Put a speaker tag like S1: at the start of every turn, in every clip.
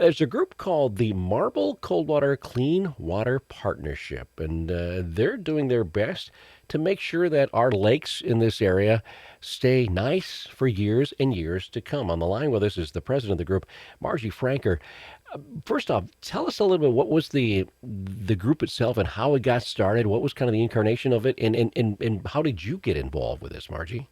S1: There's a group called the Marble-Coldwater Clean Water Partnership, and they're doing their best to make sure that our lakes in this area stay nice for years and years to come. On the line with us is the president of the group, Margie Franker. First off, tell us a little bit what was the group itself and how it got started. What was kind of the incarnation of it, and how did you get involved with this, Margie?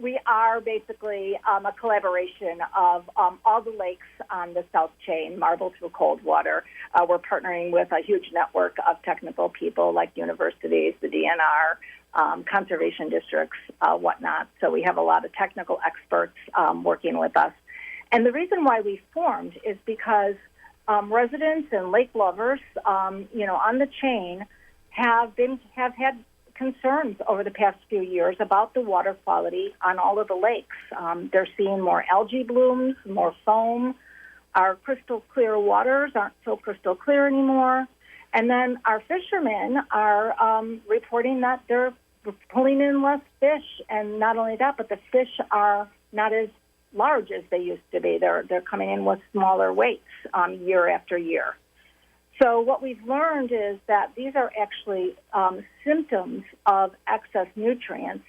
S2: We are basically a collaboration of all the lakes on the South Chain, Marble through Coldwater. We're partnering with a huge network of technical people like universities, the DNR, conservation districts, whatnot. So we have a lot of technical experts working with us. And the reason why we formed is because residents and lake lovers, on the chain have had concerns over the past few years about the water quality on all of the lakes. They're seeing more algae blooms, more foam. Our crystal clear waters aren't so crystal clear anymore. And then our fishermen are reporting that they're pulling in less fish. And not only that, but the fish are not as large as they used to be. They're coming in with smaller weights year after year. So what we've learned is that these are actually symptoms of excess nutrients,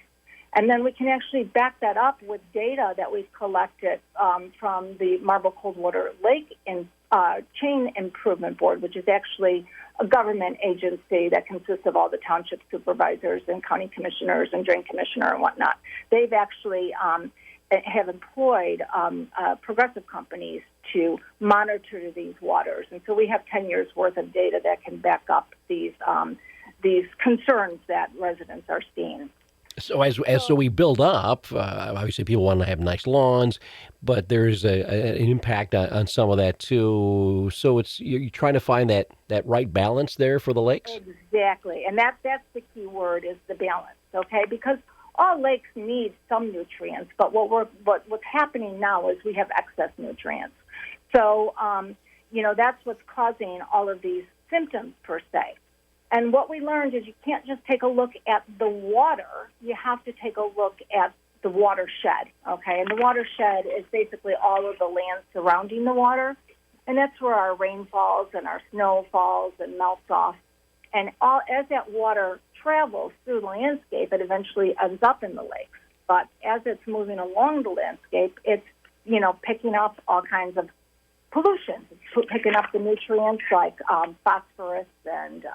S2: and then we can actually back that up with data that we've collected from the Marble-Coldwater Lake Chain Improvement Board, which is actually a government agency that consists of all the township supervisors and county commissioners and drain commissioner and whatnot. They've actually have employed progressive companies to monitor these waters. And so we have 10 years worth of data that can back up these concerns that residents are seeing.
S1: So we build up, obviously people want to have nice lawns, but there's an impact on some of that too. So you're trying to find that right balance there for the lakes?
S2: Exactly. And that's the key word is the balance, okay? Because all lakes need some nutrients, but what's happening now is we have excess nutrients. So, that's what's causing all of these symptoms per se. And what we learned is you can't just take a look at the water. You have to take a look at the watershed, okay? And the watershed is basically all of the land surrounding the water. And that's where our rain falls and our snow falls and melts off. And as that water travels through the landscape, it eventually ends up in the lakes. But as it's moving along the landscape, it's, picking up all kinds of pollution. It's picking up the nutrients like phosphorus and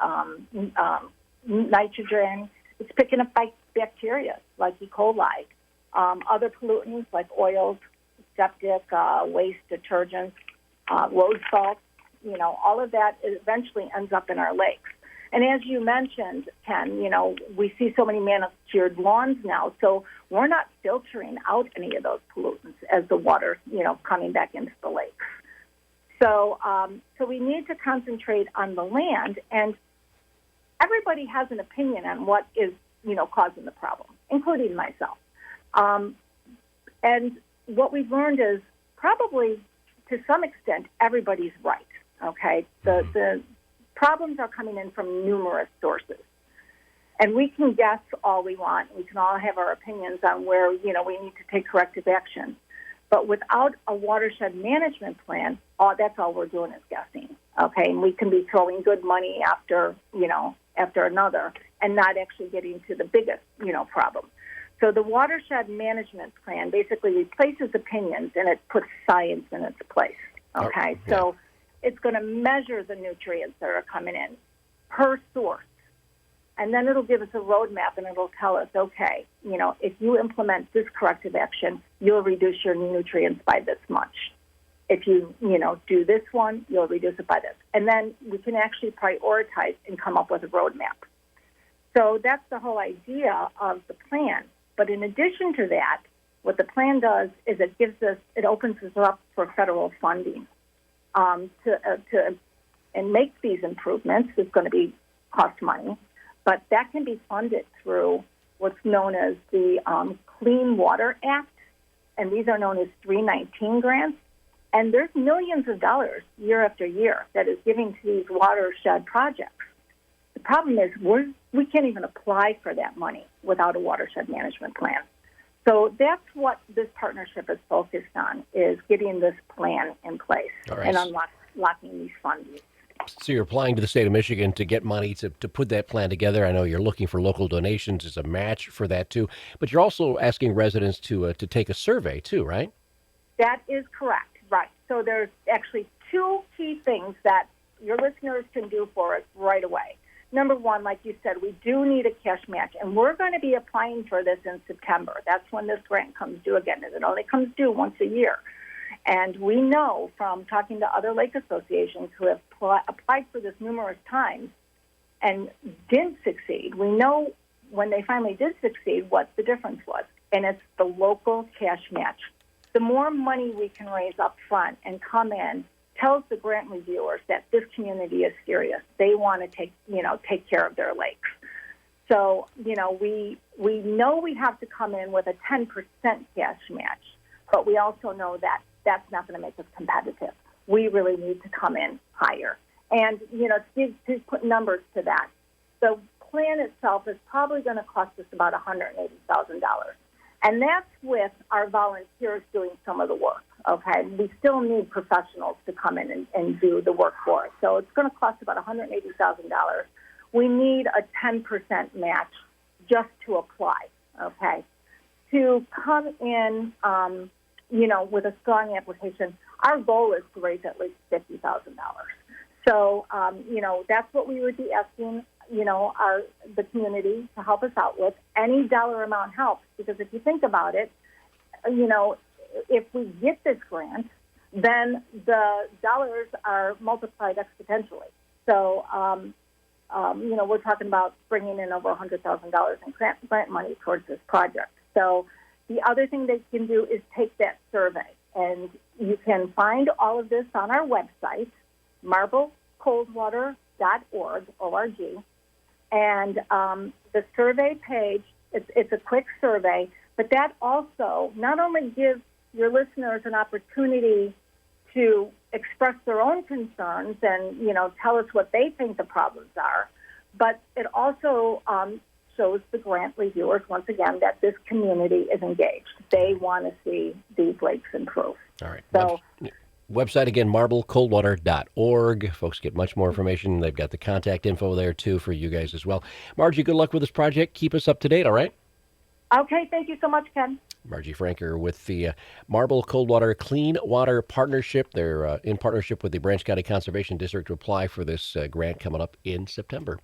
S2: nitrogen. It's picking up bacteria like E. coli, other pollutants like oils, septic, waste detergents, road salt. All of that eventually ends up in our lakes. And as you mentioned, Ken, we see so many manicured lawns now, so we're not filtering out any of those pollutants as the water, coming back into the lakes. So we need to concentrate on the land, and everybody has an opinion on what is, causing the problem, including myself. And what we've learned is probably, to some extent, everybody's right, okay? The problems are coming in from numerous sources. And we can guess all we want. We can all have our opinions on where, we need to take corrective action. But without a watershed management plan, that's all we're doing is guessing, okay? And we can be throwing good money after another and not actually getting to the biggest, problem. So the watershed management plan basically replaces opinions and it puts science in its place, okay?
S1: Yeah.
S2: So it's going to measure the nutrients that are coming in per source. And then it'll give us a roadmap and it'll tell us, okay, if you implement this corrective action, you'll reduce your nutrients by this much. If you, do this one, you'll reduce it by this. And then we can actually prioritize and come up with a roadmap. So that's the whole idea of the plan. But in addition to that, what the plan does is it opens us up for federal funding. And make these improvements. It's going to cost money, but that can be funded through what's known as the Clean Water Act, and these are known as 319 grants. And there's millions of dollars year after year that is giving to these watershed projects. The problem is we can't even apply for that money without a watershed management plan. So that's what this partnership is focused on, is getting this plan in place
S1: All right.
S2: and unlocking these funds.
S1: So you're applying to the state of Michigan to get money to put that plan together. I know you're looking for local donations as a match for that too, but you're also asking residents to take a survey too, right?
S2: That is correct, right. So there's actually two key things that your listeners can do for us right away. Number one, like you said, we do need a cash match, and we're going to be applying for this in September. That's when this grant comes due again, and it only comes due once a year. And we know from talking to other lake associations who have applied for this numerous times and didn't succeed, we know when they finally did succeed what the difference was, and it's the local cash match. The more money we can raise up front and come in tells the grant reviewers that this community is serious. They want to take care of their lakes. So, we know we have to come in with a 10% cash match, but we also know that that's not going to make us competitive. We really need to come in higher. And, to put numbers to that, the plan itself is probably going to cost us about $180,000. And that's with our volunteers doing some of the work, okay? We still need professionals to come in and do the work for us. So it's going to cost about $180,000. We need a 10% match just to apply, okay? To come in, with a strong application, our goal is to raise at least $50,000. So, that's what we would be asking, the community to help us out with. Any dollar amount helps, because if you think about it, if we get this grant, then the dollars are multiplied exponentially. So, we're talking about bringing in over $100,000 in grant money towards this project. So the other thing they can do is take that survey, and you can find all of this on our website, marble-coldwater.org, O-R-G. And the survey page, it's a quick survey, but that also not only gives your listeners an opportunity to express their own concerns and, tell us what they think the problems are, but it also shows the grant reviewers, once again, that this community is engaged. They want to see these lakes improve.
S1: All right.
S2: So,
S1: website again, marble-coldwater.org. Folks get much more information. They've got the contact info there, too, for you guys as well. Margie, good luck with this project. Keep us up to date, all right?
S2: okay, thank you so much, Ken.
S1: Margie Franker with the Marble-Coldwater Clean Water Partnership. They're in partnership with the Branch County Conservation District to apply for this grant coming up in September.